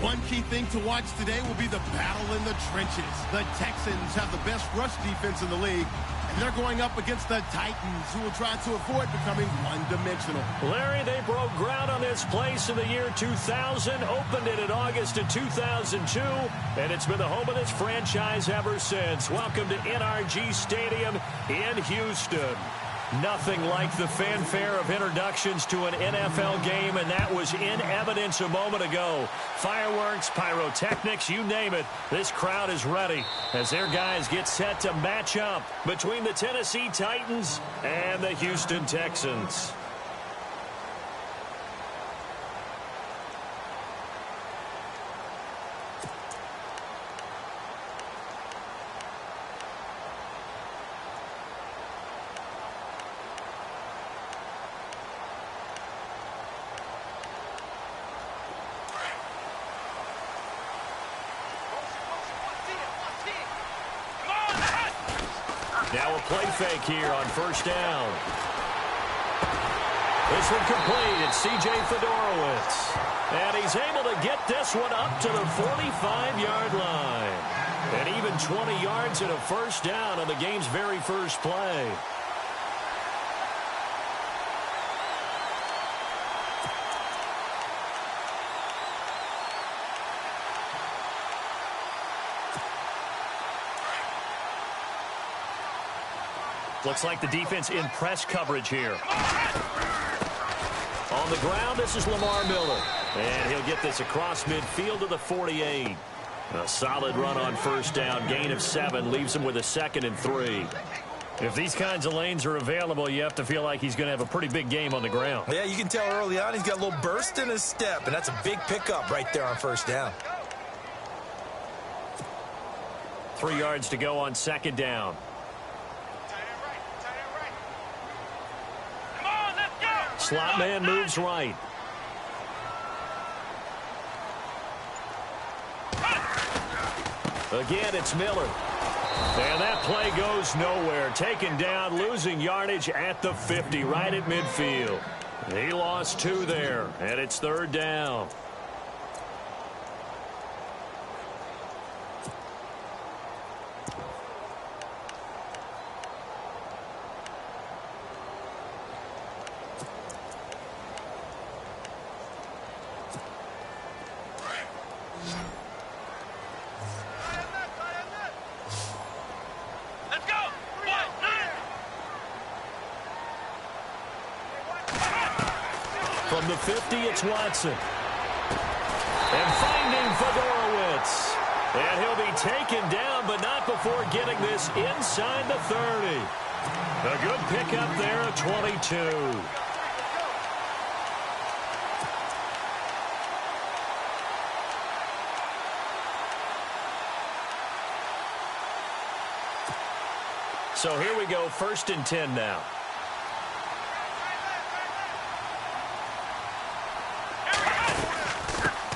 One key thing to watch today will be the battle in the trenches. The Texans have the best rush defense in the league, and they're going up against the Titans, who will try to avoid becoming one-dimensional. Larry, they broke ground on this place in the year 2000, opened it in August of 2002, and it's been the home of this franchise ever since. Welcome to NRG Stadium in Houston. Nothing like the fanfare of introductions to an NFL game, and that was in evidence a moment ago. Fireworks, pyrotechnics, you name it. This crowd is ready as their guys get set to match up between the Tennessee Titans and the Houston Texans. Now a play fake here on first down. This one complete. It's C.J. Fedorowicz. And he's able to get this one up to the 45-yard line. And even 20 yards and a first down on the game's very first play. Looks like the defense in press coverage here. On the ground, this is Lamar Miller. And he'll get this across midfield to the 48. A solid run on first down. Gain of 7 leaves him with a 2nd and 3. If these kinds of lanes are available, you have to feel like he's going to have a pretty big game on the ground. Yeah, you can tell early on he's got a little burst in his step, and that's a big pickup right there on first down. 3 yards to go on second down. Slot man moves right. Again, it's Miller. And that play goes nowhere. Taken down, losing yardage at the 50, right at midfield. He lost 2 there, and it's third down. From the 50, it's Watson. And finding Fedorowicz. And he'll be taken down, but not before getting this inside the 30. A good pickup there at 22. So here we go, 1st and 10 now.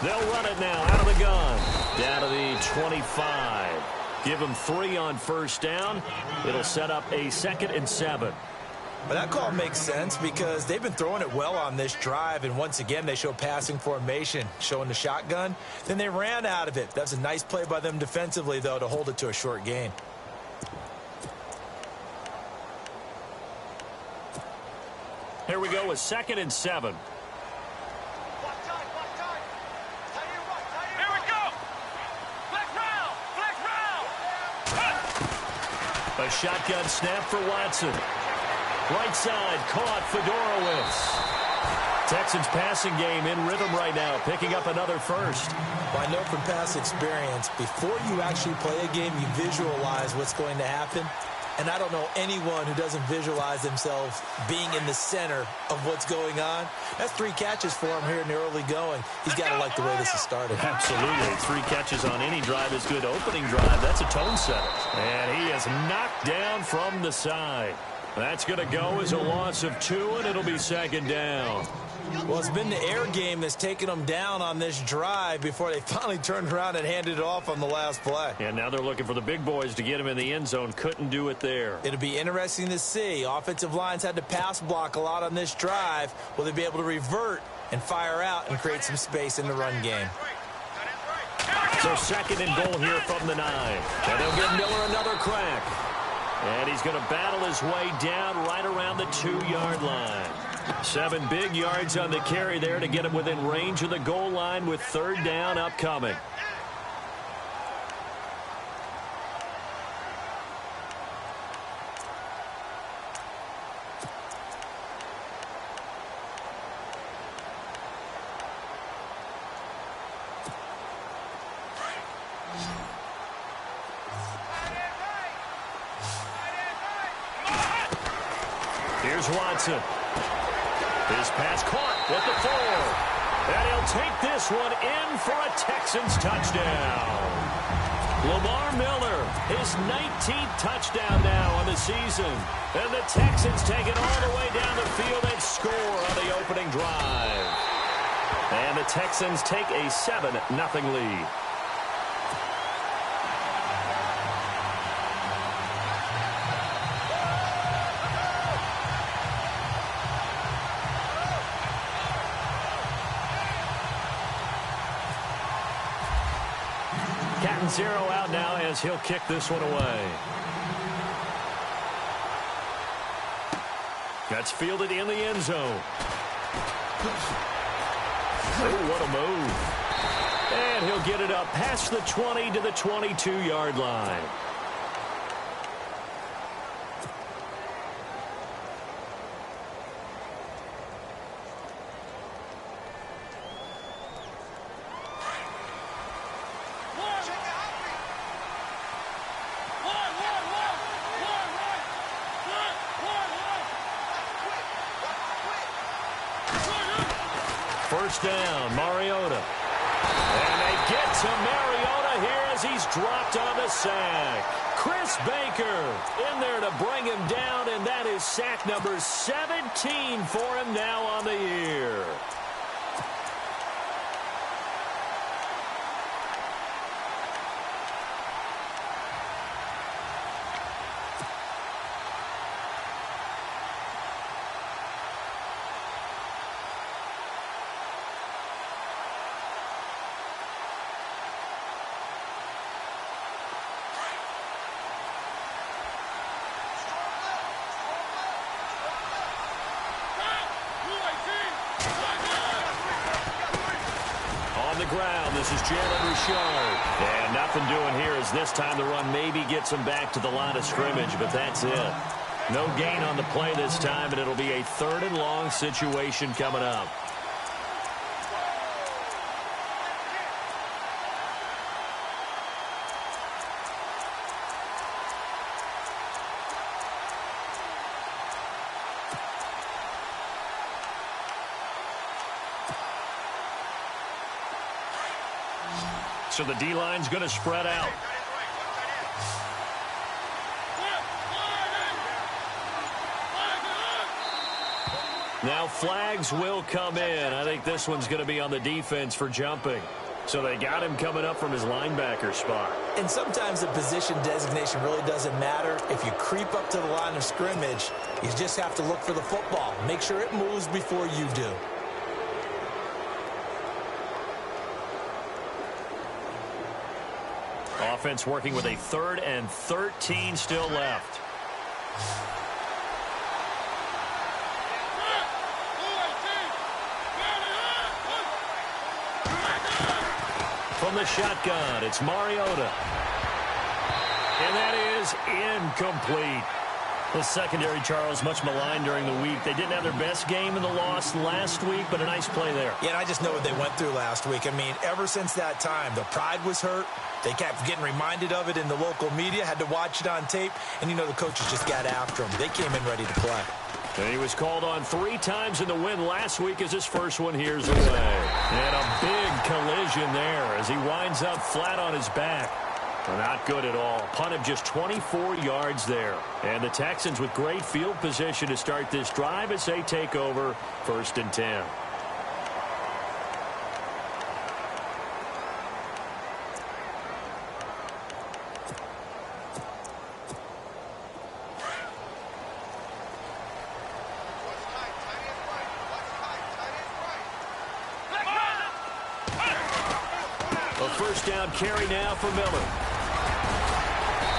They'll run it now out of the gun. Down to the 25. Give them 3 on first down. It'll set up a 2nd and 7. Well, that call makes sense because they've been throwing it well on this drive, and once again they show passing formation, showing the shotgun. Then they ran out of it. That's a nice play by them defensively, though, to hold it to a short gain. Here we go with 2nd and 7. A shotgun snap for Watson. Right side, caught Fedorowicz. Texans passing game in rhythm right now, picking up another first. Well, I know from past experience, before you actually play a game, you visualize what's going to happen. And I don't know anyone who doesn't visualize themselves being in the center of what's going on. That's 3 catches for him here in the early going. He's got to like the way this has started. Absolutely. 3 catches on any drive is good. Opening drive, that's a tone setter. And he is knocked down from the side. That's going to go as a loss of 2, and it'll be 2nd down. Well, it's been the air game that's taken them down on this drive before they finally turned around and handed it off on the last play. And now they're looking for the big boys to get him in the end zone. Couldn't do it there. It'll be interesting to see. Offensive lines had to pass block a lot on this drive. Will they be able to revert and fire out and create some space in the run game? So second and goal here from the 9. And they'll give Miller another crack. And he's going to battle his way down right around the 2-yard line. 7 big yards on the carry there to get him within range of the goal line with third down upcoming. Here's Watson. His pass caught at the 4. And he'll take this one in for a Texans touchdown. Lamar Miller, his 19th touchdown now on the season. And the Texans take it all the way down the field and score on the opening drive. And the Texans take a 7-0 lead. Cat and 0 out now as he'll kick this one away. That's fielded in the end zone. Oh, what a move. And he'll get it up past the 20 to the 22-yard line. First down, Mariota. And they get to Mariota here as he's dropped on the sack. Chris Baker in there to bring him down, and that is sack number 17 for him now on the year. Ground. This is Jalen Richard. And nothing doing here as this time the run maybe gets him back to the line of scrimmage, but that's it. No gain on the play this time, and it'll be a 3rd and long situation coming up. So the D-line's going to spread out. Now flags will come in. I think this one's going to be on the defense for jumping. So they got him coming up from his linebacker spot. And sometimes the position designation really doesn't matter. If you creep up to the line of scrimmage, you just have to look for the football. Make sure it moves before you do. Offense working with a 3rd and 13 still left. From the shotgun, it's Mariota. And that is incomplete. The secondary, Charles, much maligned during the week. They didn't have their best game in the loss last week, but a nice play there. Yeah, and I just know what they went through last week. I mean, ever since that time, the pride was hurt. They kept getting reminded of it in the local media, had to watch it on tape, and, you know, the coaches just got after him. They came in ready to play. And he was called on 3 times in the win last week as his first one here's away. And a big collision there as he winds up flat on his back. Not good at all. Punt of just 24 yards there. And the Texans with great field position to start this drive as they take over 1st and 10. first down carry now for Miller.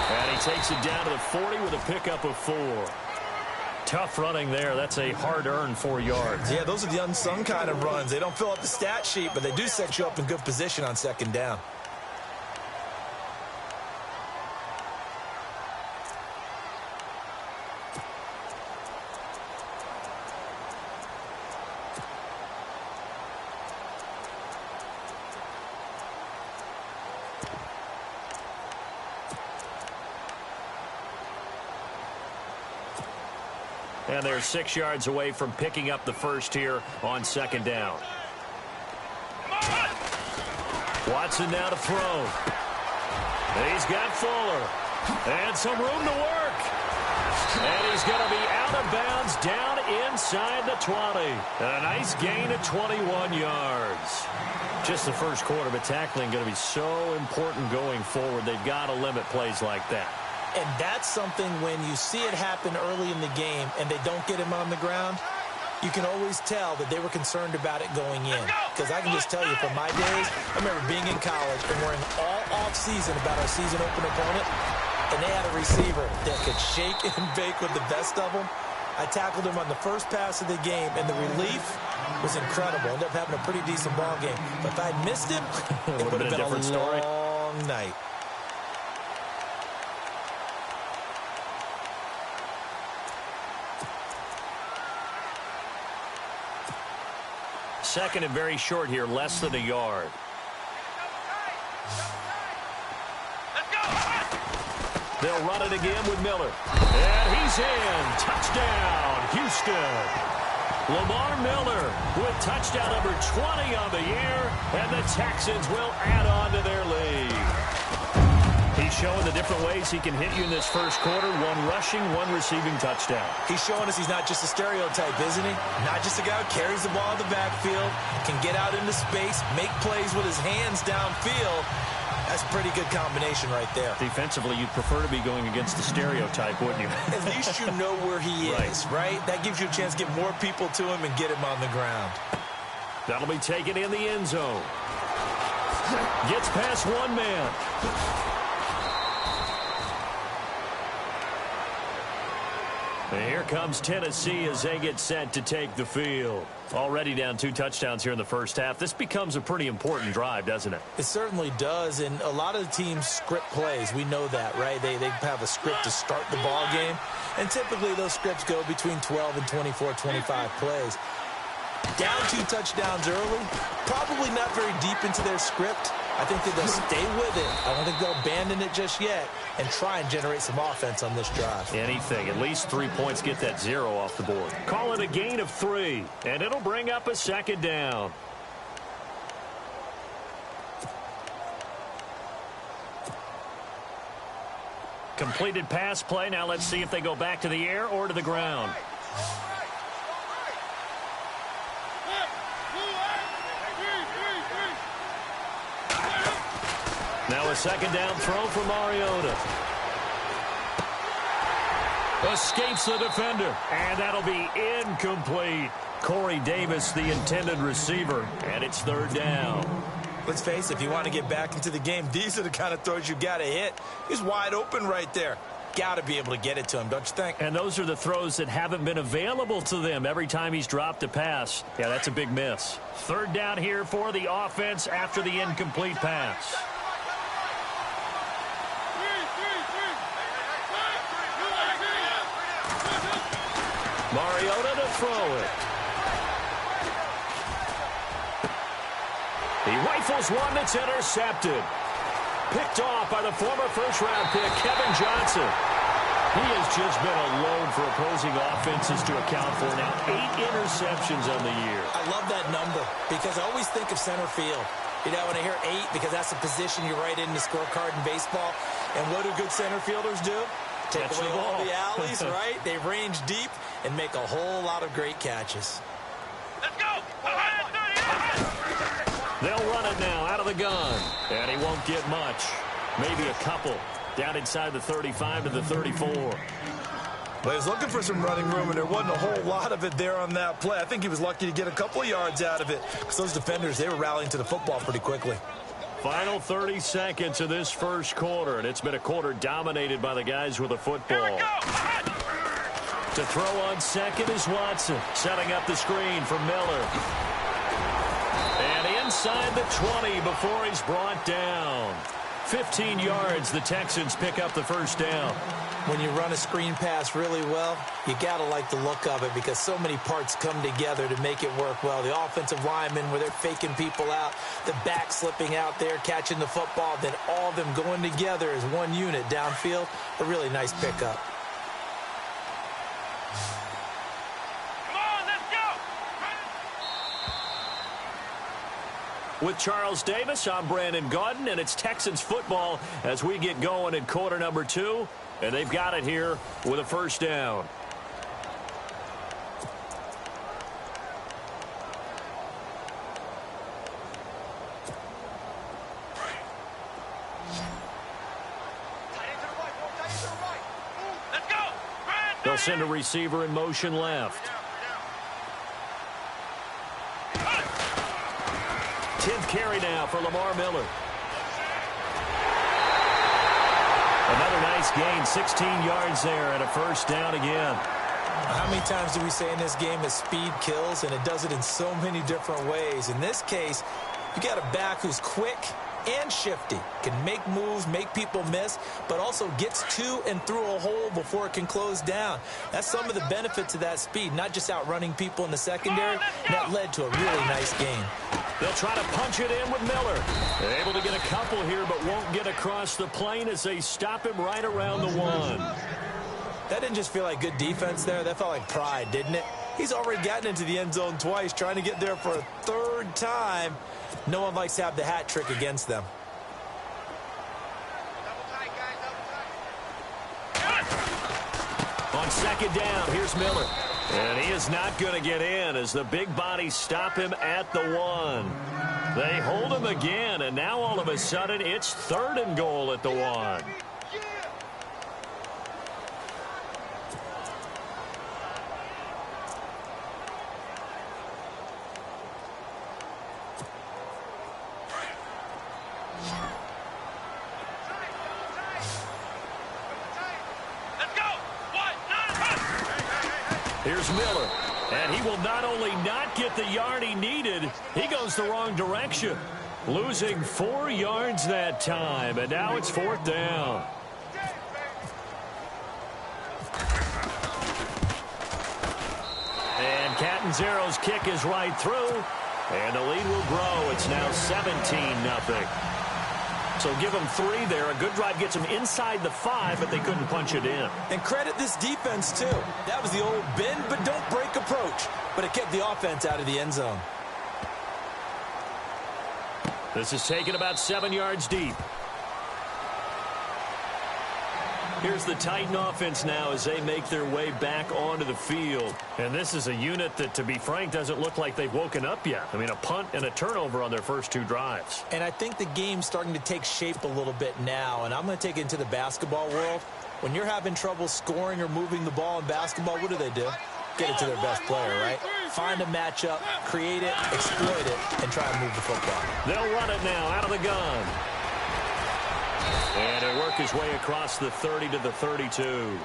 And he takes it down to the 40 with a pickup of 4. Tough running there. That's a hard-earned 4 yards. Yeah, those are the unsung kind of runs. They don't fill up the stat sheet, but they do set you up in good position on second down. And they're 6 yards away from picking up the first here on second down. Watson now to throw. He's got Fuller. And some room to work. And he's going to be out of bounds down inside the 20. And a nice gain of 21 yards. Just the first quarter, but tackling going to be so important going forward. They've got to limit plays like that. And that's something when you see it happen early in the game and they don't get him on the ground, you can always tell that they were concerned about it going in. Because I can just tell you from my days, I remember being in college and worrying all off-season about our season open opponent, and they had a receiver that could shake and bake with the best of them. I tackled him on the first pass of the game, and the relief was incredible. Ended up having a pretty decent ball game. But if I'd missed him, it would have been a long night. Second and very short here, less than a yard. They'll run it again with Miller. And he's in. Touchdown, Houston. Lamar Miller with touchdown number 20 on the year, and the Texans will add on to their lead. He's showing the different ways he can hit you in this first quarter. 1 rushing, 1 receiving touchdown. He's showing us he's not just a stereotype, isn't he? Not just a guy who carries the ball in the backfield, can get out into space, make plays with his hands downfield. That's a pretty good combination right there. Defensively, you'd prefer to be going against the stereotype, wouldn't you? At least you know where he is, right? That gives you a chance to get more people to him and get him on the ground. That'll be taken in the end zone. Gets past 1 man. And here comes Tennessee as they get set to take the field. Already down 2 touchdowns here in the first half. This becomes a pretty important drive, doesn't it? It certainly does, and a lot of the teams script plays. We know that, right? They have a script to start the ball game, and typically those scripts go between 12 and 24, 25 plays. Down 2 touchdowns early, probably not very deep into their script. I think that they'll stay with it. I don't think they'll abandon it just yet and try and generate some offense on this drive. Anything. At least 3 points, get that 0 off the board. Call it a gain of 3, and it'll bring up a second down. Completed pass play. Now let's see if they go back to the air or to the ground. Now a second down throw for Mariota. Escapes the defender, and that'll be incomplete. Corey Davis, the intended receiver, and it's 3rd down. Let's face it, if you want to get back into the game, these are the kind of throws you got to hit. He's wide open right there. Got to be able to get it to him, don't you think? And those are the throws that haven't been available to them every time he's dropped a pass. Yeah, that's a big miss. 3rd down here for the offense after the incomplete pass. Mariota to throw it. He rifles one that's intercepted. Picked off by the former first-round pick, Kevin Johnson. He has just been a load for opposing offenses to account for. Now 8 interceptions on the year. I love that number because I always think of center field. You know, when I hear 8, because that's the position you write in the scorecard in baseball. And what do good center fielders do? Take away all the alleys, right? They range deep and make a whole lot of great catches. Let's go! They'll run it now out of the gun. And he won't get much. Maybe a couple. Down inside the 35 to the 34. Well, he was looking for some running room, and there wasn't a whole lot of it there on that play. I think he was lucky to get a couple of yards out of it because those defenders, they were rallying to the football pretty quickly. Final 30 seconds of this first quarter, and it's been a quarter dominated by the guys with the football. To throw on second is Watson, setting up the screen for Miller. And inside the 20 before he's brought down. 15 yards, the Texans pick up the first down. When you run a screen pass really well, you got to like the look of it because so many parts come together to make it work well. The offensive linemen, where they're faking people out, the back slipping out there, catching the football, then all of them going together as one unit downfield. A really nice pickup. With Charles Davis, I'm Brandon Gaudin, and it's Texans football as we get going in quarter number 2. And they've got it here with a first down. They'll send a receiver in motion left. 10th carry now for Lamar Miller. Another nice gain, 16 yards there, and a first down again. How many times do we say in this game that speed kills, and it does it in so many different ways? In this case, you got a back who's quick and shifty, can make moves, make people miss, but also gets to and through a hole before it can close down. That's some of the benefits of that speed, not just outrunning people in the secondary. And that led to a really nice gain. They'll try to punch it in with Miller. They're able to get a couple here, but won't get across the plane as they stop him right around the 1. That didn't just feel like good defense there. That felt like pride, didn't it? He's already gotten into the end zone twice, trying to get there for a third time. No one likes to have the hat trick against them. On second down, here's Miller. And he is not going to get in as the big bodies stop him at the 1. They hold him again, and now all of a sudden it's 3rd and goal at the 1. Here's Miller, and he will not only not get the yard he needed, he goes the wrong direction, losing 4 yards that time, and now it's 4th down. And Catanzaro's kick is right through, and the lead will grow. It's now 17-0. So give them 3 there. A good drive gets them inside the 5, but they couldn't punch it in. And credit this defense, too. That was the old bend but don't break approach, but it kept the offense out of the end zone. This is taken about 7 yards deep. Here's the Titan offense now as they make their way back onto the field. And this is a unit that, to be frank, doesn't look like they've woken up yet. I mean, a punt and a turnover on their first 2 drives. And I think the game's starting to take shape a little bit now. And I'm going to take it into the basketball world. When you're having trouble scoring or moving the ball in basketball, what do? Get it to their best player, right? Find a matchup, create it, exploit it, and try and move the football. They'll run it now out of the gun. And it'll work his way across the 30 to the 32.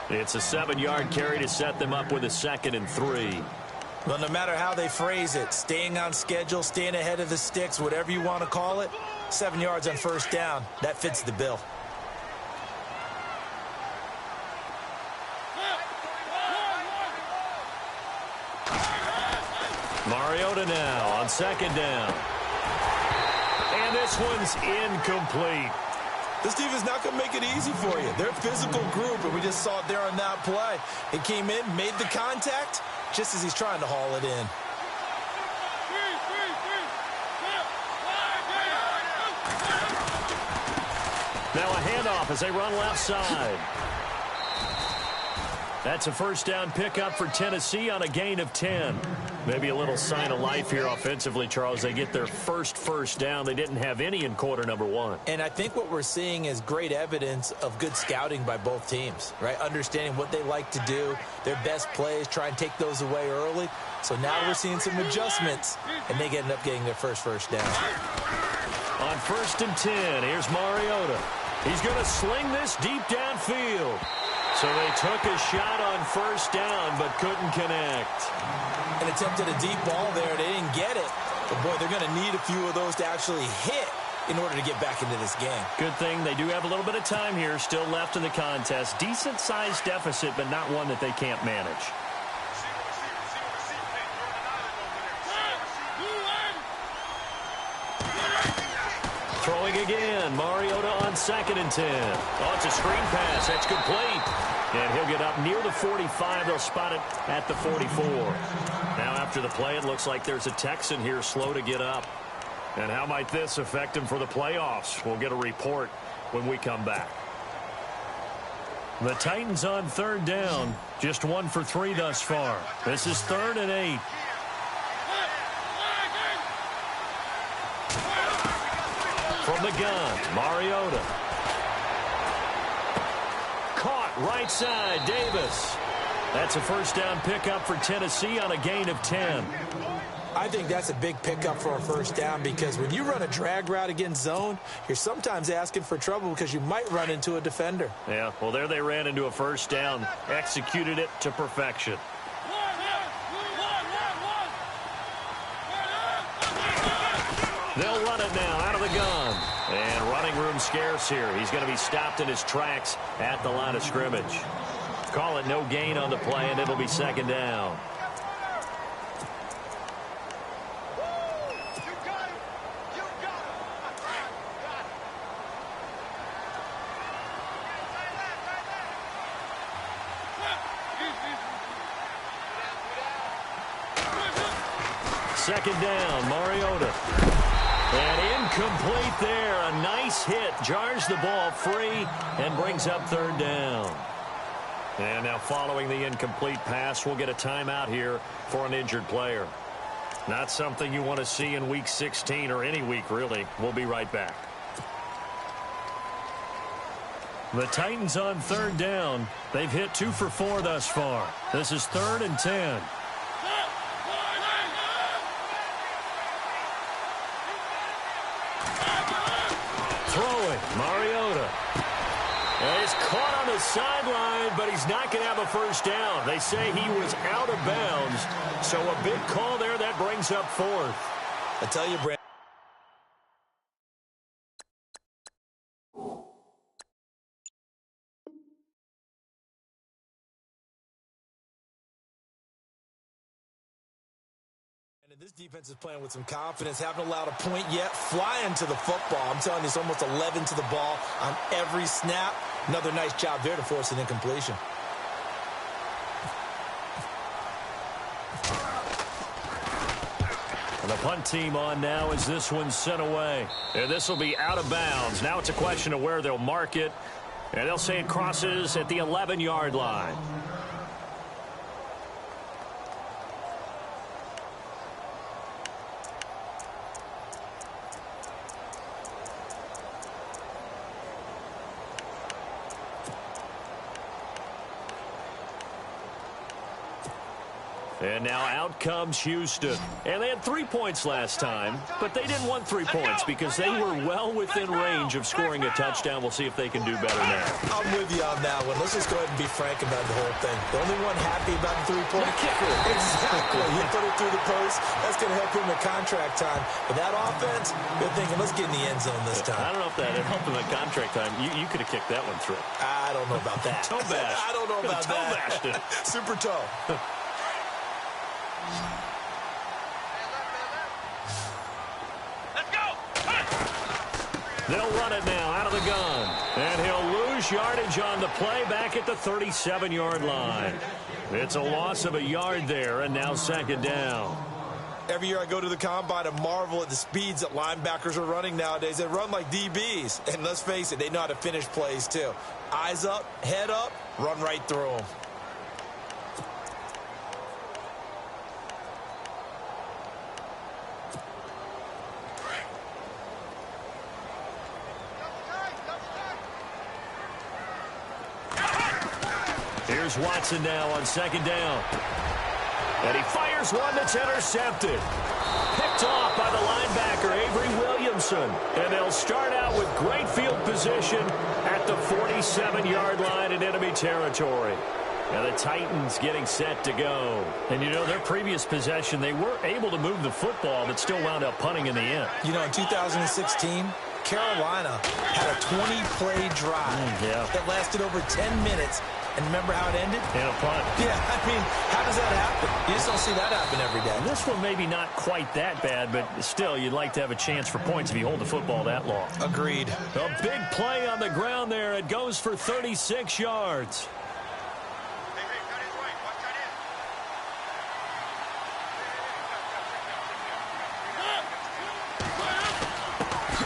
It's a 7-yard carry to set them up with a 2nd and 3. Well, no matter how they phrase it, staying on schedule, staying ahead of the sticks, whatever you want to call it, 7 yards on first down, that fits the bill. Mariota now on 2nd down. And this one's incomplete. This defense not going to make it easy for you. They're a physical group, and we just saw it there on that play. It came in, made the contact, just as he's trying to haul it in. Now a handoff as they run left side. That's a first down pickup for Tennessee on a gain of 10. Maybe a little sign of life here offensively, Charles. They get their first down. They didn't have any in quarter number 1. And I think what we're seeing is great evidence of good scouting by both teams, right? Understanding what they like to do, their best plays, try and take those away early. So now we're seeing some adjustments, and they end up getting their first down. On 1st and 10. Here's Mariota. He's going to sling this deep downfield. So they took a shot on 1st down, but couldn't connect. And attempted a deep ball there. They didn't get it. But, boy, they're going to need a few of those to actually hit in order to get back into this game. Good thing they do have a little bit of time here still left in the contest. Decent-sized deficit, but not one that they can't manage. Throwing again. Mariota on 2nd and 10. Oh, it's a screen pass. That's complete. And he'll get up near the 45. They'll spot it at the 44. Now after the play, it looks like there's a Texan here slow to get up. And how might this affect him for the playoffs? We'll get a report when we come back. The Titans on 3rd down. Just 1 for 3 thus far. This is 3rd and 8. From the gun, Mariota. Caught right side, Davis. That's a 1st down pickup for Tennessee on a gain of 10. I think that's a big pickup for a 1st down because when you run a drag route against zone, you're sometimes asking for trouble because you might run into a defender. Yeah, well, there they ran into a 1st down, executed it to perfection. They'll run it now out of the gun. And running room scarce here. He's going to be stopped in his tracks at the line of scrimmage. Call it no gain on the play, and it'll be 2nd down. Second down, Mariota. And incomplete there. A nice hit. Jars the ball free and brings up 3rd down. And now following the incomplete pass, we'll get a timeout here for an injured player. Not something you want to see in Week 16 or any week, really. We'll be right back. The Titans on 3rd down. They've hit 2 for 4 thus far. This is 3rd and 10. Throwing, Mariota. And he's caught on the sideline, but he's not going to have a 1st down. They say he was out of bounds, so a big call there that brings up 4th. I tell you, Brandon. This defense is playing with some confidence, haven't allowed a point yet, flying to the football. I'm telling you, it's almost 11 to the ball on every snap. Another nice job there to force an incompletion. And the punt team on now as this one's sent away. And this will be out of bounds. Now it's a question of where they'll mark it. And they'll say it crosses at the 11-yard line. And now out comes Houston. And they had 3 points last time, but they didn't want 3 points because they were well within range of scoring a touchdown. We'll see if they can do better now. I'm with you on that one. Let's just go ahead and be frank about the whole thing. The only one happy about the 3-point kicker. Exactly. He put it through the post. That's going to help him in contract time. But that offense, they're thinking, let's get in the end zone this time. I don't know if that helped him in contract time. You could have kicked that one through. I don't know about that. Toe bash. I don't know about toe bashed it. Super toe. They'll run it now out of the gun. And he'll lose yardage on the play back at the 37-yard line. It's a loss of a yard there, and now 2nd down. Every year I go to the combine and marvel at the speeds that linebackers are running nowadays. They run like DBs. And let's face it, they know how to finish plays too. Eyes up, head up, run right through them. Here's Watson now on 2nd down. And he fires one that's intercepted. Picked off by the linebacker, Avery Williams. Wilson. And they'll start out with great field position at the 47-yard line in enemy territory. Now the Titans getting set to go. And, you know, their previous possession, they were able to move the football, but still wound up punting in the end. You know, in 2016, Carolina had a 20-play drive that lasted over 10 minutes. And remember how it ended? In a punt. Yeah, I mean, how does that happen? You just don't see that happen every day. This one maybe not quite that bad, but still, you'd like to have a chance for points if you hold the football that long. Agreed. A big play on the ground there. It goes for 36 yards.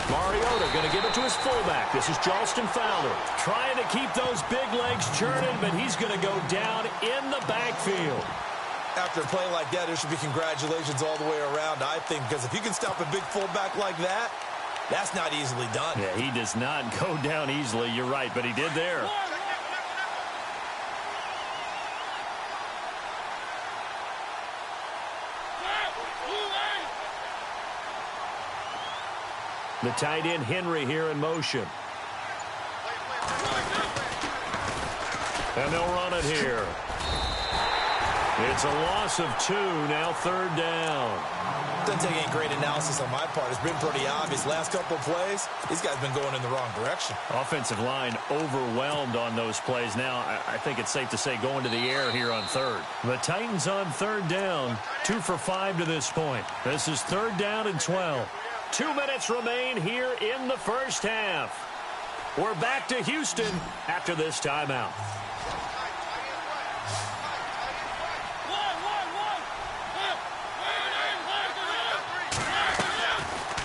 Mariota going to give it to his fullback. This is Charleston Fowler. Trying to keep those big legs churning, but he's going to go down in the backfield. After a play like that, there should be congratulations all the way around, I think, because if you can stop a big fullback like that, that's not easily done. Yeah, he does not go down easily. You're right, but he did there. The tight end, Henry, here in motion. And they'll run it here. It's a loss of 2, now 3rd down. Doesn't take any great analysis on my part. It's been pretty obvious. Last couple of plays, these guys have been going in the wrong direction. Offensive line overwhelmed on those plays. Now, I think it's safe to say going to the air here on 3rd. The Titans on 3rd down, 2 for 5 to this point. This is 3rd down and 12. 2 minutes remain here in the first half. We're back to Houston after this timeout.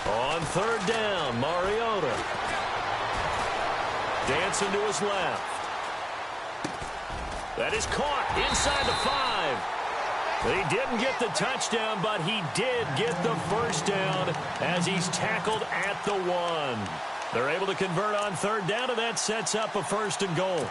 On 3rd down, Mariota. Dancing to his left. That is caught inside the 5. He didn't get the touchdown, but he did get the first down as he's tackled at the 1. They're able to convert on 3rd down, and that sets up a 1st and goal.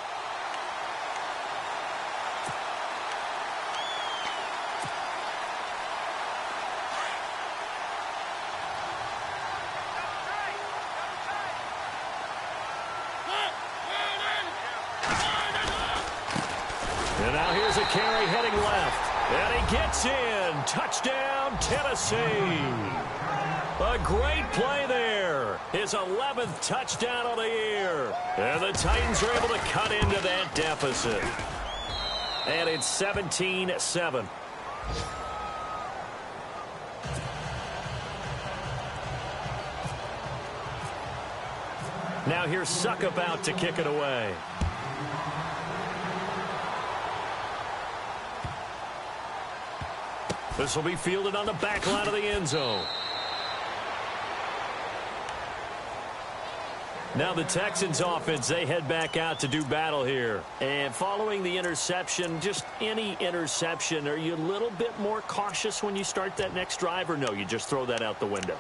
And now here's a carry heading left. And he gets in. Touchdown, Tennessee. A great play there. His 11th touchdown of the year. And the Titans are able to cut into that deficit. And it's 17-7. Now here's Suckup out to kick it away. This will be fielded on the back line of the end zone. Now the Texans offense, they head back out to do battle here. And following the interception, just any interception, are you a little bit more cautious when you start that next drive, or no, you just throw that out the window?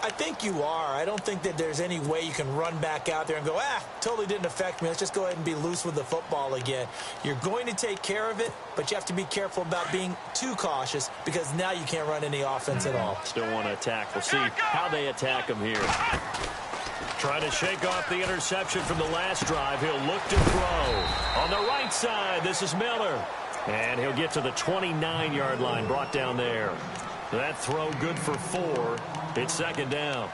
I think you are. I don't think that there's any way you can run back out there and go, totally didn't affect me. Let's just go ahead and be loose with the football again. You're going to take care of it, but you have to be careful about being too cautious because now you can't run any offense at all. Still want to attack. We'll see how they attack him here. Trying to shake off the interception from the last drive. He'll look to throw. On the right side, this is Miller. And he'll get to the 29-yard line, brought down there. That throw good for 4. It's 2nd down.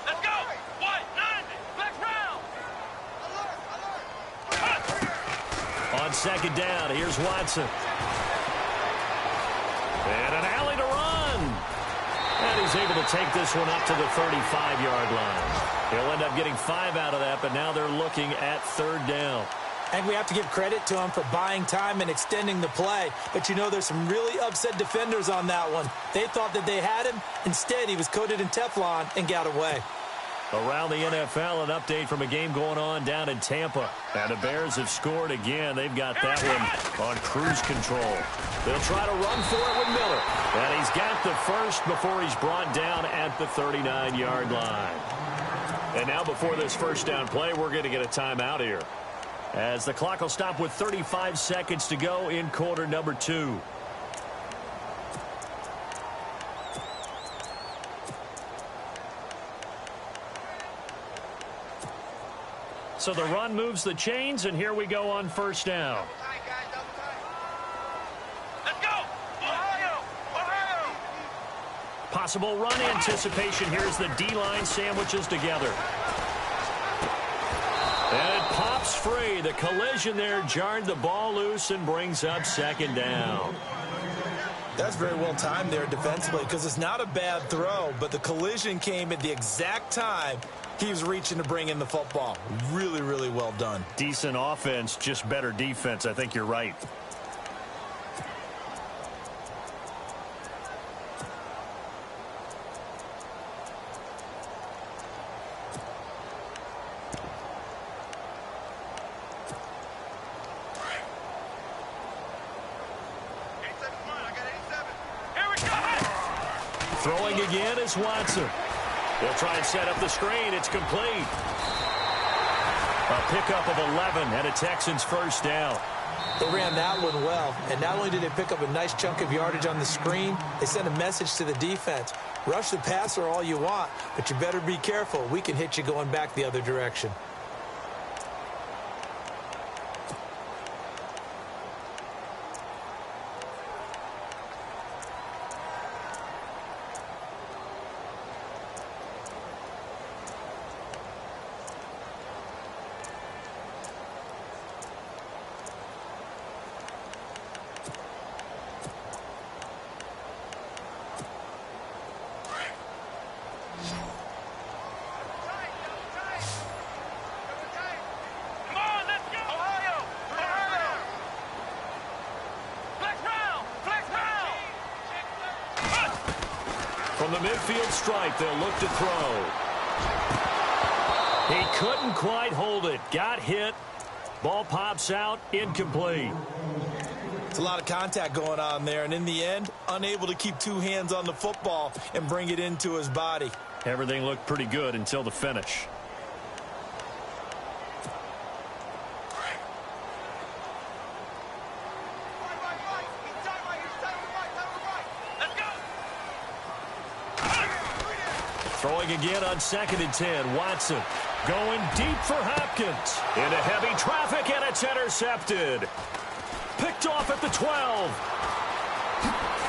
Let's go. 190. Back round. On 2nd down, here's Watson. And an alley to run. And he's able to take this one up to the 35-yard line. He'll end up getting 5 out of that, but now they're looking at 3rd down. And we have to give credit to him for buying time and extending the play. But, you know, there's some really upset defenders on that one. They thought that they had him. Instead, he was coated in Teflon and got away. Around the NFL, an update from a game going on down in Tampa. And the Bears have scored again. They've got that one on cruise control. They'll try to run for it with Miller. And he's got the first before he's brought down at the 39-yard line. And now before this first down play, we're going to get a timeout here, as the clock will stop with 35 seconds to go in quarter number 2. So the run moves the chains, and here we go on first down. Let's go! Ohio! Ohio! Possible run anticipation. Here's the D-line sandwiches together. And it pops free. The collision there jarred the ball loose and brings up second down. That's very well timed there defensively, because it's not a bad throw, but the collision came at the exact time he was reaching to bring in the football. Really, really well done. Decent offense, just better defense. I think you're right. Throwing again is Watson. They'll try and set up the screen. It's complete. A pickup of 11 and a Texans first down. They ran that one well, and not only did they pick up a nice chunk of yardage on the screen, they sent a message to the defense. Rush the passer all you want, but you better be careful. We can hit you going back the other direction. From the midfield stripe, they'll look to throw. He couldn't quite hold it. Got hit. Ball pops out. Incomplete. It's a lot of contact going on there, and in the end, unable to keep two hands on the football and bring it into his body. Everything looked pretty good until the finish. Throwing again on 2nd and 10. Watson going deep for Hopkins. Into heavy traffic, and it's intercepted. Picked off at the 12.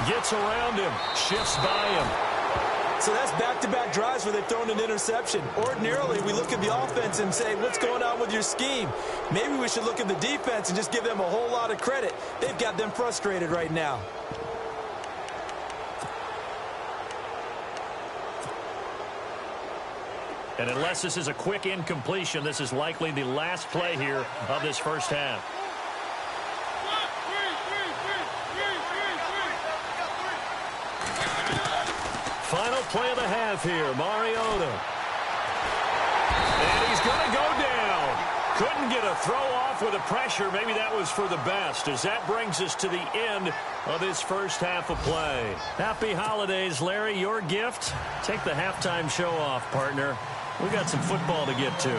Gets around him. Shifts by him. So that's back-to-back drives where they've thrown an interception. Ordinarily, we look at the offense and say, what's going on with your scheme? Maybe we should look at the defense and just give them a whole lot of credit. They've got them frustrated right now. And unless this is a quick incompletion, this is likely the last play here of this first half. Final play of the half here, Mariota. And he's going to go down. Couldn't get a throw off with the pressure. Maybe that was for the best, as that brings us to the end of this first half of play. Happy holidays, Larry. Your gift? Take the halftime show off, partner. We got some football to get to.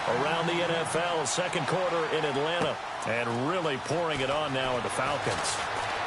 Around the NFL, second quarter in Atlanta, and really pouring it on now with the Falcons.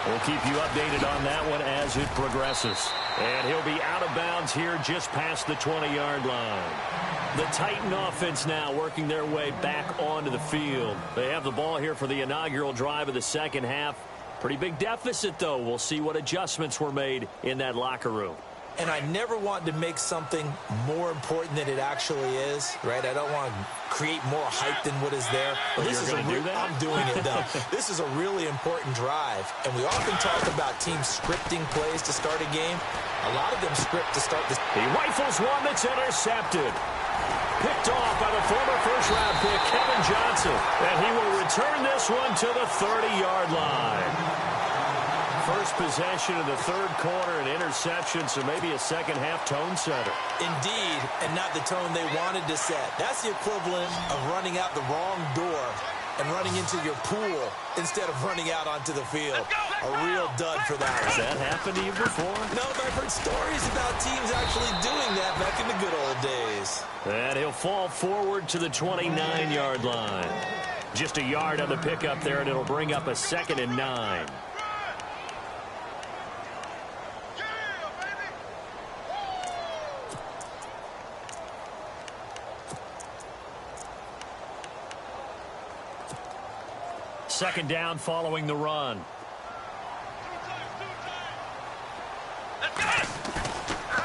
We'll keep you updated on that one as it progresses. And he'll be out of bounds here just past the 20-yard line. The Titan offense now working their way back onto the field. They have the ball here for the inaugural drive of the second half. Pretty big deficit, though. We'll see what adjustments were made in that locker room. And I never want to make something more important than it actually is, right? I don't want to create more hype than what is there. But this is do that? I'm doing it, though. This is a really important drive. And we often talk about teams scripting plays to start a game. A lot of them script to start this. He rifles one that's intercepted. Picked off by the former first-round pick, Kevin Johnson. And he will return this one to the 30-yard line. First possession of the third quarter, an interception, so maybe a second-half tone setter. Indeed, and not the tone they wanted to set. That's the equivalent of running out the wrong door and running into your pool instead of running out onto the field. A real dud for that one. Has that happened to you before? No, but I've heard stories about teams actually doing that back in the good old days. And he'll fall forward to the 29-yard line. Just a yard on the pickup there, and it'll bring up a 2nd and 9. Second down following the run.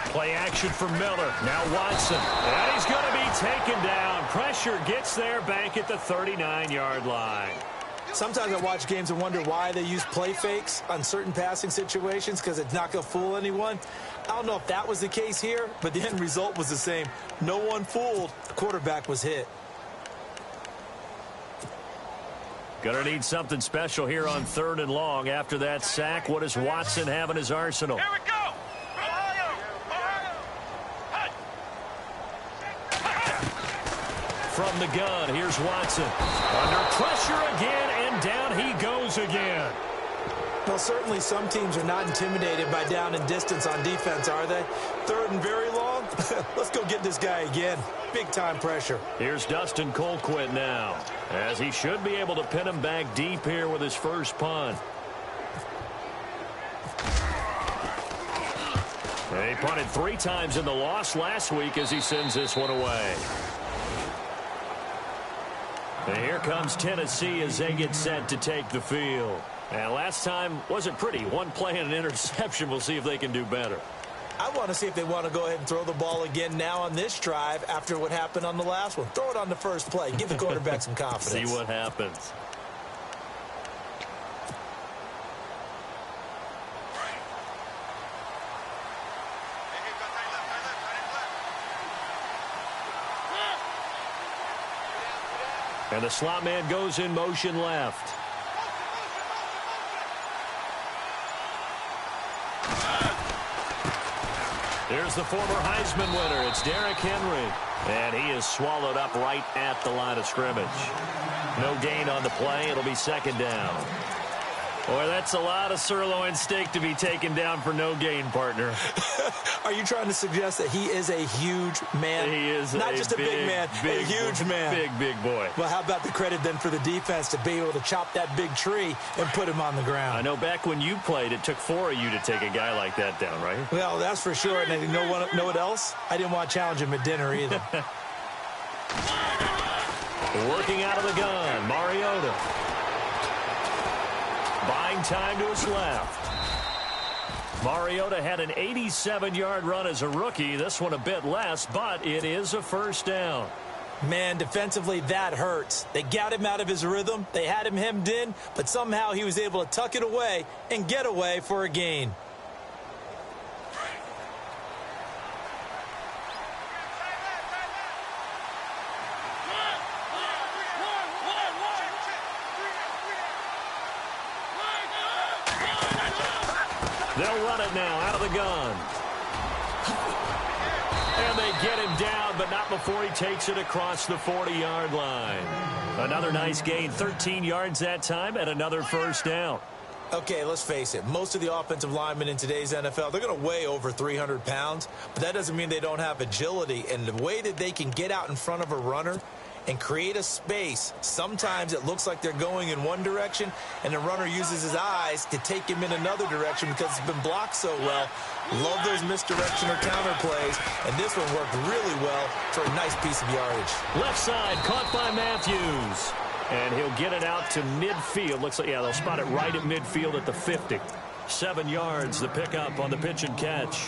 Play action for Miller. Now Watson. And he's going to be taken down. Pressure gets there back at the 39-yard line. Sometimes I watch games and wonder why they use play fakes on certain passing situations, because it's not going to fool anyone. I don't know if that was the case here, but the end result was the same. No one fooled. The quarterback was hit. Going to need something special here on 3rd and long. After that sack, what does Watson have in his arsenal? Here we go. From the gun, here's Watson. Under pressure again, and down he goes again. Well, certainly some teams are not intimidated by down and distance on defense, are they? 3rd and very long? Let's go get this guy again. Big-time pressure. Here's Dustin Colquitt now, as he should be able to pin him back deep here with his first punt. He punted 3 times in the loss last week as he sends this one away. And here comes Tennessee as they get set to take the field. And last time wasn't pretty. One play and an interception. We'll see if they can do better. I want to see if they want to go ahead and throw the ball again now on this drive after what happened on the last one. Throw it on the first play. Give the quarterback some confidence. See what happens. And the slot man goes in motion left. Here's the former Heisman winner. It's Derrick Henry. And he is swallowed up right at the line of scrimmage. No gain on the play. It'll be 2nd down. Boy, that's a lot of sirloin steak to be taken down for no gain, partner. Are you trying to suggest that he is a huge man? He is not just a big man, a huge man. Big boy. Well, how about the credit then for the defense to be able to chop that big tree and put him on the ground? I know back when you played, it took 4 of you to take a guy like that down, right? Well, that's for sure. And you know what else? I didn't want to challenge him at dinner either. Working out of the gun, Mariota. Buying time to his left. Mariota had an 87-yard run as a rookie. This one a bit less, but it is a 1st down. Man, defensively, that hurts. They got him out of his rhythm. They had him hemmed in, but somehow he was able to tuck it away and get away for a gain. They'll run it now out of the gun. And they get him down, but not before he takes it across the 40-yard line. Another nice gain, 13 yards that time, and another 1st down. Okay, let's face it. Most of the offensive linemen in today's NFL, they're going to weigh over 300 pounds, but that doesn't mean they don't have agility. And the way that they can get out in front of a runner and create a space, sometimes it looks like they're going in one direction, and the runner uses his eyes to take him in another direction because it's been blocked so well. Love those misdirection or counter plays, and this one worked really well for a nice piece of yardage. Left side, caught by Matthews. And he'll get it out to midfield. Looks like, yeah, they'll spot it right at midfield at the 50. 7 yards, the pickup on the pitch and catch.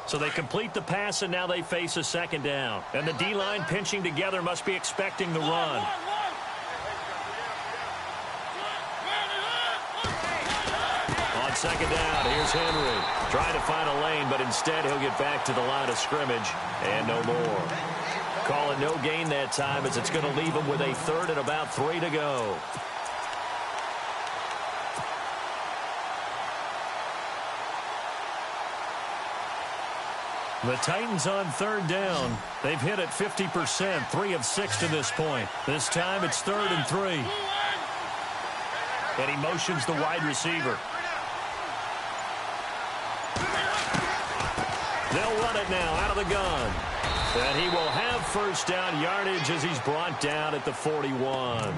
So they complete the pass, and now they face a 2nd down. And the D-line pinching together must be expecting the run. On 2nd down, here's Henry. Trying to find a lane, but instead he'll get back to the line of scrimmage. And no more. Call it no gain that time, as it's going to leave him with a 3rd and about 3 to go. The Titans on third down. They've hit it 50%, 3 of 6 to this point. This time it's 3rd and 3. And he motions the wide receiver. They'll run it now out of the gun. And he will have first down yardage as he's brought down at the 41.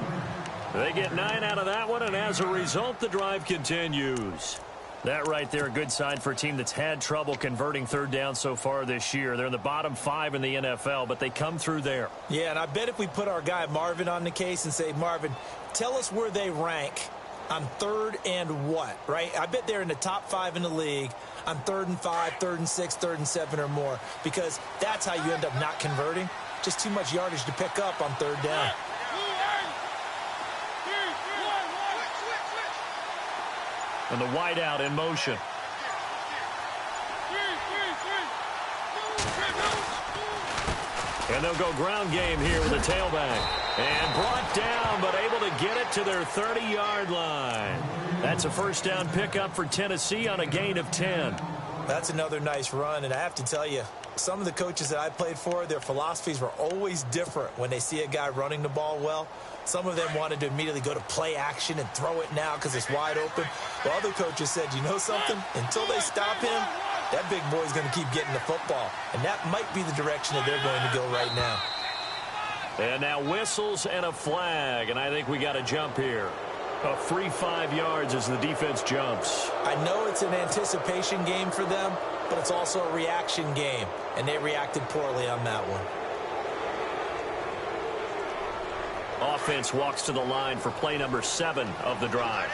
They get 9 out of that one, and as a result, the drive continues. That right there, a good sign for a team that's had trouble converting third down so far this year. They're in the bottom 5 in the NFL, but they come through there. Yeah, and I bet if we put our guy Marvin on the case and say, Marvin, tell us where they rank on 3rd and what, right? I bet they're in the top 5 in the league on 3rd and 5, 3rd and 6, 3rd and 7 or more, because that's how you end up not converting. Just too much yardage to pick up on 3rd down. And the wide out in motion. And they'll go ground game here with a tailback. And brought down, but able to get it to their 30-yard line. That's a first down pickup for Tennessee on a gain of 10. That's another nice run, and I have to tell you, some of the coaches that I played for, their philosophies were always different when they see a guy running the ball well. Some of them wanted to immediately go to play action and throw it now because it's wide open. While other coaches said, you know something? Until they stop him, that big boy's going to keep getting the football. And that might be the direction that they're going to go right now. And now whistles and a flag, and I think we got a jump here. A free 5 yards as the defense jumps. I know it's an anticipation game for them, but it's also a reaction game, and they reacted poorly on that one. Offense walks to the line for play number 7 of the drive.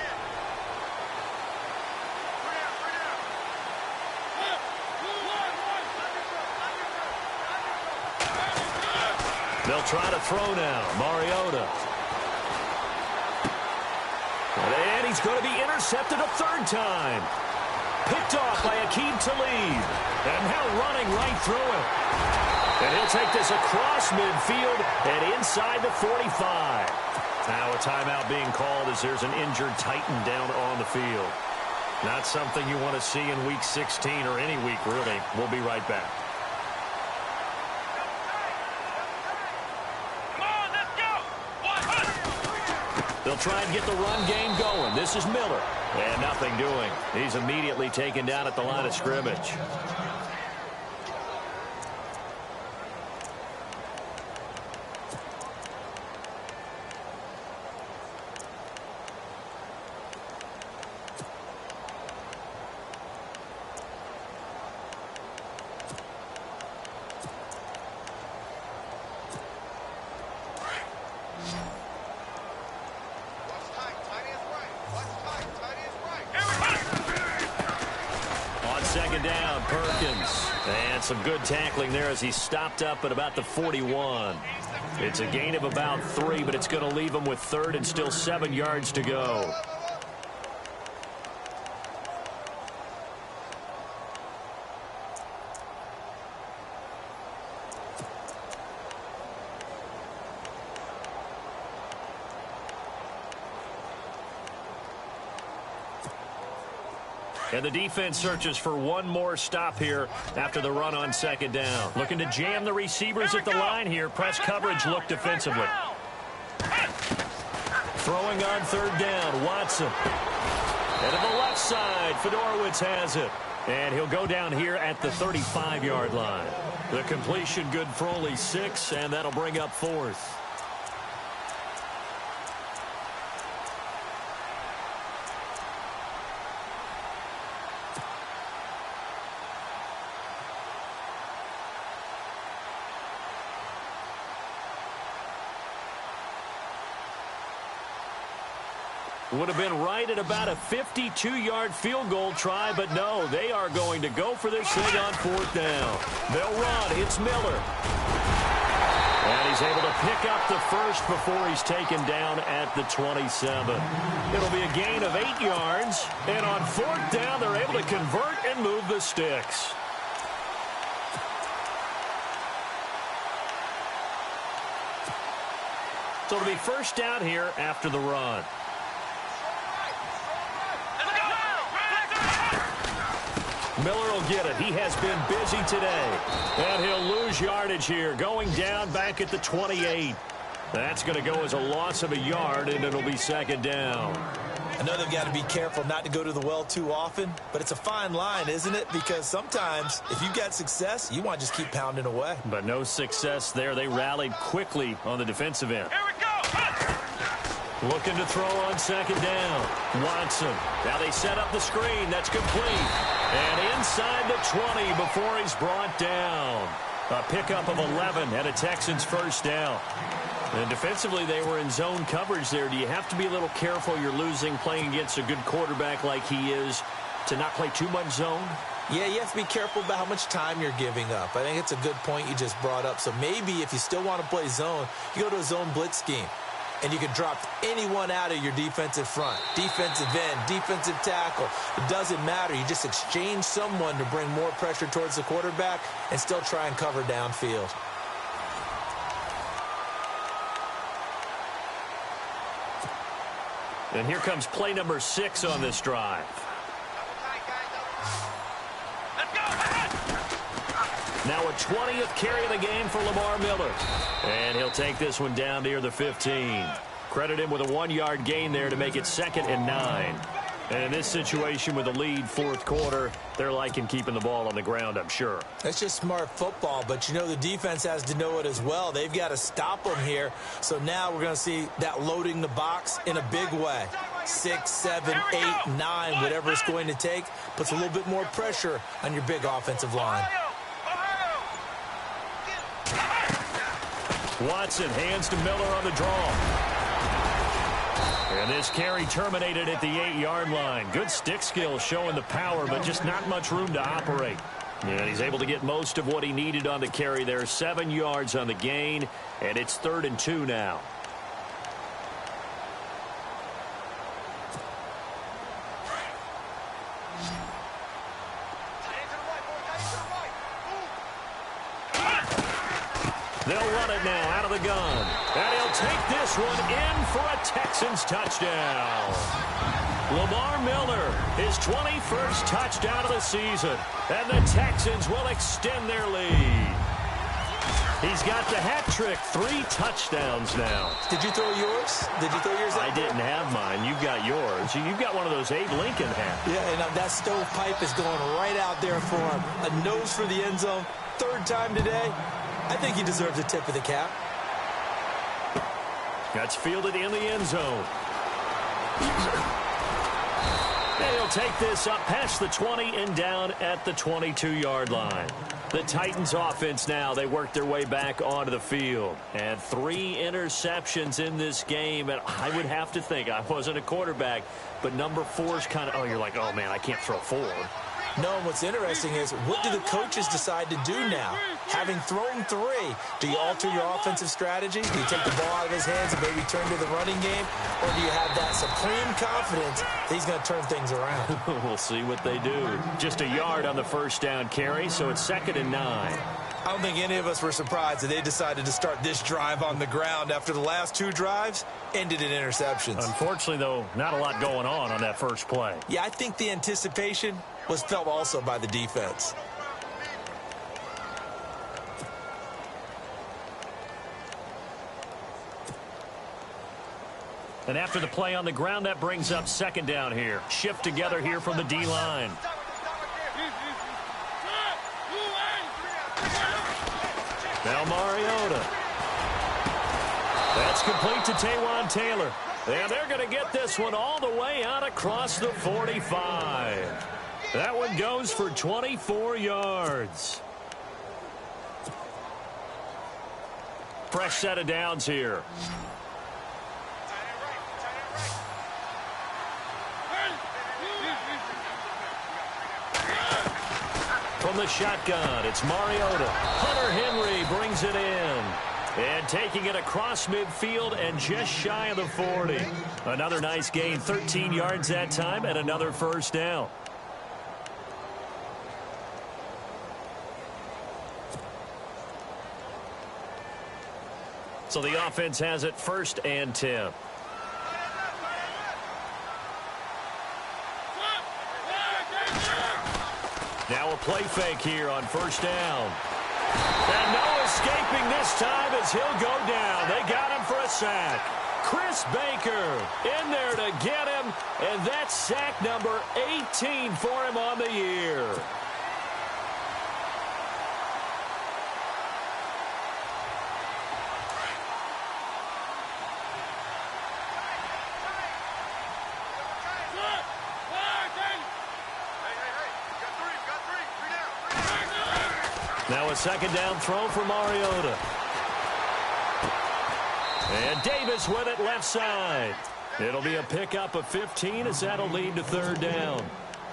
They'll try to throw now. Mariota. And he's going to be intercepted a 3rd time. Picked off by Aqib Talib. And now running right through it. And he'll take this across midfield and inside the 45. Now a timeout being called as there's an injured Titan down on the field. Not something you want to see in Week 16 or any week, really. We'll be right back. They'll try and get the run game going. This is Miller. And nothing doing. He's immediately taken down at the line of scrimmage. Some good tackling there as he stopped up at about the 41. It's a gain of about 3, but it's going to leave him with 3rd and still 7 yards to go. And the defense searches for one more stop here after the run on 2nd down. Looking to jam the receivers at the line here. Press coverage look defensively. Throwing on 3rd down, Watson. And to the left side, Fedorowicz has it. And he'll go down here at the 35-yard line. The completion good for only 6, and that'll bring up 4th. Would have been right at about a 52-yard field goal try, but no, they are going to go for this thing on 4th down. They'll run. It's Miller. And he's able to pick up the first before he's taken down at the 27. It'll be a gain of 8 yards, and on 4th down, they're able to convert and move the sticks. So it'll be first down here after the run. Miller will get it. He has been busy today. And he'll lose yardage here, going down back at the 28. That's going to go as a loss of a yard, and it'll be second down. I know they've got to be careful not to go to the well too often, but it's a fine line, isn't it? Because sometimes if you've got success, you want to just keep pounding away. But no success there. They rallied quickly on the defensive end. Here we go. Looking to throw on second down. Watson. Now they set up the screen. That's complete. And inside the 20 before he's brought down. A pickup of 11 and a Texans first down. And defensively, they were in zone coverage there. Do you have to be a little careful? You're losing playing against a good quarterback like he is to not play too much zone? Yeah, you have to be careful about how much time you're giving up. I think it's a good point you just brought up. So maybe if you still want to play zone, you go to a zone blitz scheme. And you can drop anyone out of your defensive front, defensive end, defensive tackle. It doesn't matter. You just exchange someone to bring more pressure towards the quarterback and still try and cover downfield. And here comes play number 6 on this drive. Let's go. Now a 20th carry of the game for Lamar Miller. And he'll take this one down near the 15. Credit him with a 1-yard gain there to make it 2nd and 9. And in this situation with the lead, fourth quarter, they're liking keeping the ball on the ground, I'm sure. That's just smart football, but you know the defense has to know it as well. They've got to stop them here. So now we're going to see that loading the box in a big way. 6, 7, 8, 9, whatever it's going to take, puts a little bit more pressure on your big offensive line. Watson hands to Miller on the draw. And this carry terminated at the 8-yard line. Good stick skill showing the power, but just not much room to operate. And he's able to get most of what he needed on the carry there. 7 yards on the gain, and it's 3rd and 2 now. They'll run it now out of the gun. And he'll take this one in for a Texans touchdown. Lamar Miller, his 21st touchdown of the season. And the Texans will extend their lead. He's got the hat trick, 3 touchdowns now. Did you throw yours? Did you throw yours out? I didn't have mine. You've got yours. You've got one of those Abe Lincoln hats. Yeah, and that stovepipe is going right out there for him. A nose for the end zone. 3rd time today. I think he deserves a tip of the cap. That's fielded in the end zone. And he'll take this up past the 20 and down at the 22-yard line. The Titans offense now, they work their way back onto the field. And 3 interceptions in this game. And I would have to think, I wasn't a quarterback, but number 4 is kind of, oh, you're like, oh, man, I can't throw 4. No, and what's interesting is, what do the coaches decide to do now? Having thrown 3, do you alter your offensive strategy? Do you take the ball out of his hands and maybe turn to the running game? Or do you have that supreme confidence that he's going to turn things around? We'll see what they do. Just a yard on the first down carry, so it's 2nd and 9. I don't think any of us were surprised that they decided to start this drive on the ground after the last 2 drives ended in interceptions. Unfortunately, though, not a lot going on that first play. Yeah, I think the anticipation was felt also by the defense. And after the play on the ground, that brings up 2nd down here. Shift together here from the D-line. Now Mariota. That's complete to Taywan Taylor. And they're going to get this one all the way out across the 45. That one goes for 24 yards. Fresh set of downs here. From the shotgun, it's Mariota. Hunter Henry brings it in. And taking it across midfield and just shy of the 40. Another nice gain, 13 yards that time, and another first down. So the offense has it 1st and 10. Now a play fake here on first down. And no escaping this time as he'll go down. They got him for a sack. Chris Baker in there to get him, and that's sack number 18 for him on the year. Now a second down throw for Mariota. And Davis with it left side. It'll be a pickup of 15 as that'll lead to third down.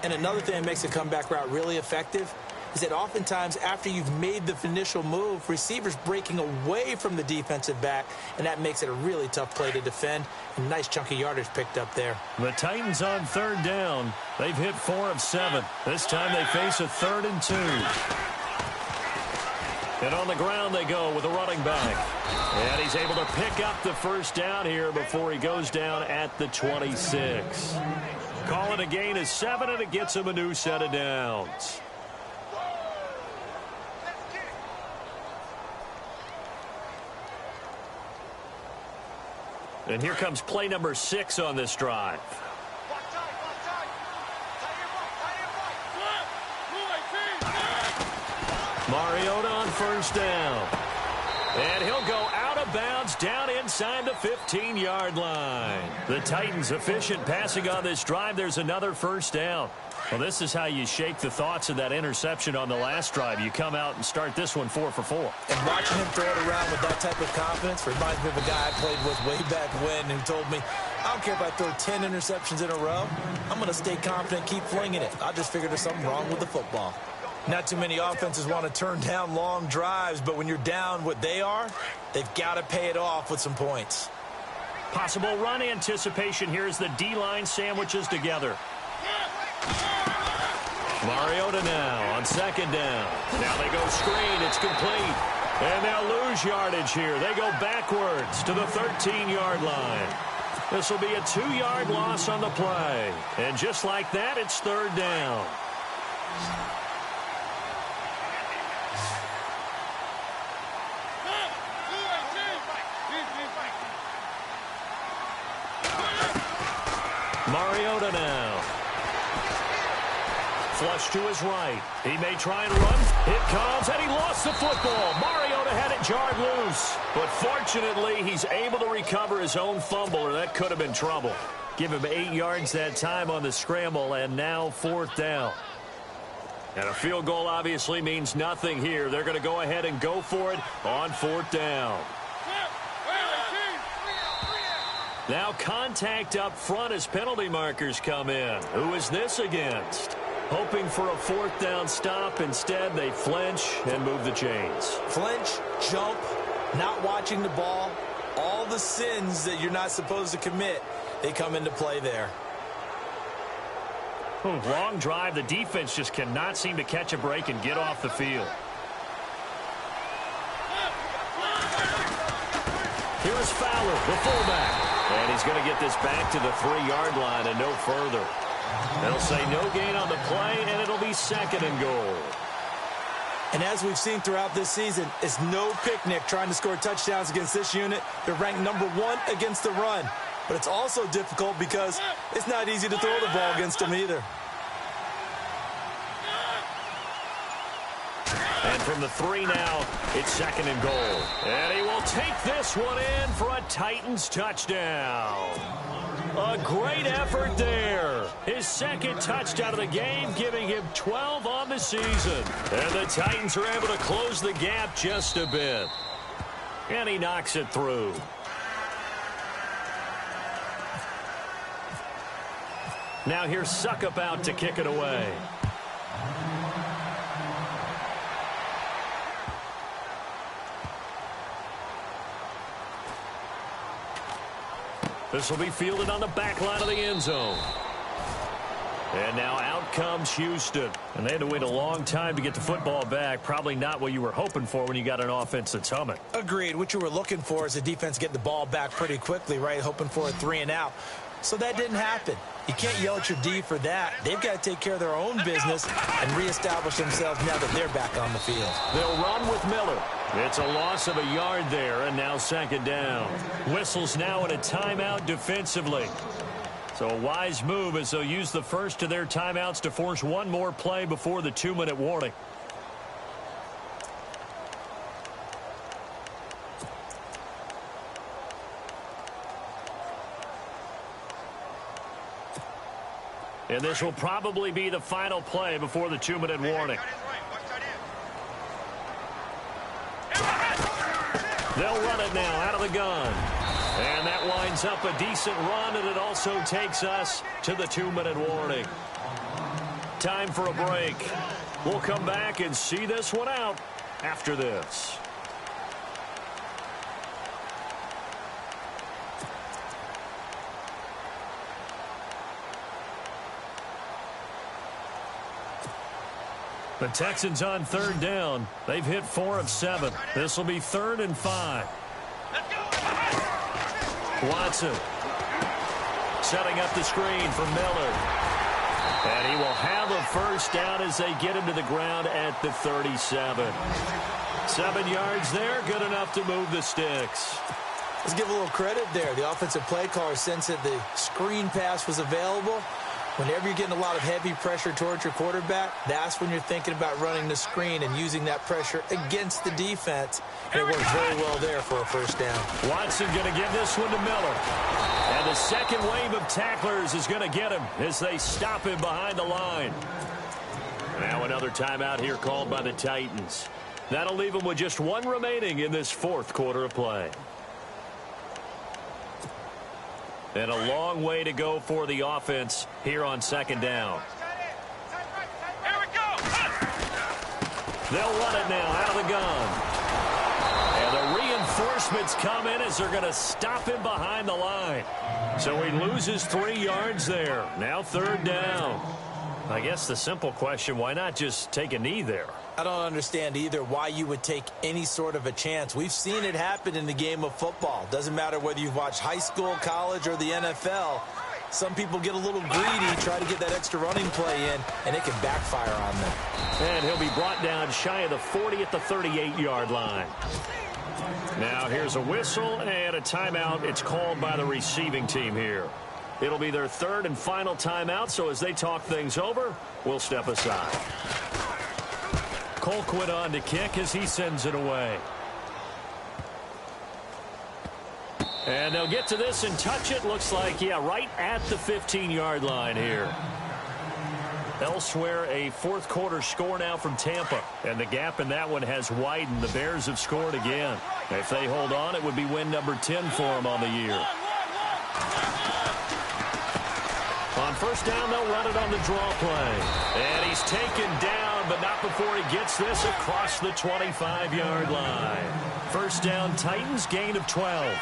And another thing that makes a comeback route really effective is that oftentimes after you've made the initial move, receivers breaking away from the defensive back, and that makes it a really tough play to defend. A nice chunky yardage picked up there. The Titans on third down. They've hit 4 of 7. This time they face a 3rd and 2. And on the ground they go with a running back. And he's able to pick up the first down here before he goes down at the 26. Call it a gain of 7, and it gets him a new set of downs. And here comes play number 6 on this drive. Mariota on first down. And he'll go out of bounds down inside the 15-yard line. The Titans efficient passing on this drive. There's another first down. Well, this is how you shake the thoughts of that interception on the last drive. You come out and start this one 4 for 4. And watching him throw it around with that type of confidence reminds me of a guy I played with way back when who told me, I don't care if I throw 10 interceptions in a row. I'm going to stay confident, keep flinging it. I just figured there's something wrong with the football. Not too many offenses want to turn down long drives, but when you're down what they are, they've got to pay it off with some points. Possible run anticipation here as the D-line sandwiches together. Mariota now on second down. Now they go screen. It's complete. And they'll lose yardage here. They go backwards to the 13-yard line. This will be a 2-yard loss on the play. And just like that, it's third down. Mariota now. Flush to his right. He may try and run. It comes, and he lost the football. Mariota had it jarred loose. But fortunately, he's able to recover his own fumble, or that could have been trouble. Give him 8 yards that time on the scramble, and now fourth down. And a field goal obviously means nothing here. They're going to go ahead and go for it on fourth down. Now contact up front as penalty markers come in. Who is this against? Hoping for a fourth down stop. Instead, they flinch and move the chains. Flinch, jump, not watching the ball, all the sins that you're not supposed to commit, they come into play there. Long drive. The defense just cannot seem to catch a break and get off the field. Here's Fowler, the fullback. And he's going to get this back to the 3-yard line and no further. They'll say no gain on the play, and it'll be second and goal. And as we've seen throughout this season, it's no picnic trying to score touchdowns against this unit. They're ranked number 1 against the run. But it's also difficult because it's not easy to throw the ball against them either. And from the 3 now, it's second and goal. And he will take this one in for a Titans touchdown. A great effort there. His second touchdown of the game, giving him 12 on the season. And the Titans are able to close the gap just a bit. And he knocks it through. Now here's Suckup out to kick it away. This will be fielded on the back line of the end zone. And now out comes Houston. And they had to wait a long time to get the football back. Probably not what you were hoping for when you got an offense that's humming. Agreed. What you were looking for is the defense getting the ball back pretty quickly, right? Hoping for a 3 and out. So that didn't happen. You can't yell at your D for that. They've got to take care of their own business and reestablish themselves now that they're back on the field. They'll run with Miller. It's a loss of a yard there, and now second down. Whistles now in a timeout defensively. So a wise move as they'll use the first of their timeouts to force one more play before the 2-minute warning. And this will probably be the final play before the 2-minute warning. They'll run it now out of the gun. And that winds up a decent run, and it also takes us to the 2-minute warning. Time for a break. We'll come back and see this one out after this. The Texans on third down. They've hit 4 of 7. This will be 3rd and 5. Watson setting up the screen for Miller. And he will have a first down as they get him to the ground at the 37. 7 yards there, good enough to move the sticks. Let's give a little credit there. The offensive play caller sensed that the screen pass was available. Whenever you're getting a lot of heavy pressure towards your quarterback, that's when you're thinking about running the screen and using that pressure against the defense. And it worked very well there for a first down. Watson going to give this one to Miller. And the second wave of tacklers is going to get him as they stop him behind the line. Now another timeout here called by the Titans. That'll leave them with just 1 remaining in this 4th quarter of play. And a long way to go for the offense here on second down. Here we go. They'll run it now out of the gun. And the reinforcements come in as they're going to stop him behind the line. So he loses 3 yards there. Now 3rd down. I guess the simple question, why not just take a knee there? I don't understand either why you would take any sort of a chance. We've seen it happen in the game of football. Doesn't matter whether you've watched high school, college, or the NFL. Some people get a little greedy, try to get that extra running play in, and it can backfire on them. And he'll be brought down shy of the 40 at the 38-yard line. Now here's a whistle and a timeout. It's called by the receiving team here. It'll be their 3rd and final timeout, so as they talk things over, we'll step aside. Colquitt on to kick as he sends it away. And they'll get to this and touch it. Looks like, yeah, right at the 15-yard line here. Elsewhere, a 4th quarter score now from Tampa. And the gap in that one has widened. The Bears have scored again. If they hold on, it would be win number 10 for them on the year. On first down, they'll run it on the draw play. And he's taken down, but not before he gets this across the 25-yard line. First down, Titans, gain of 12.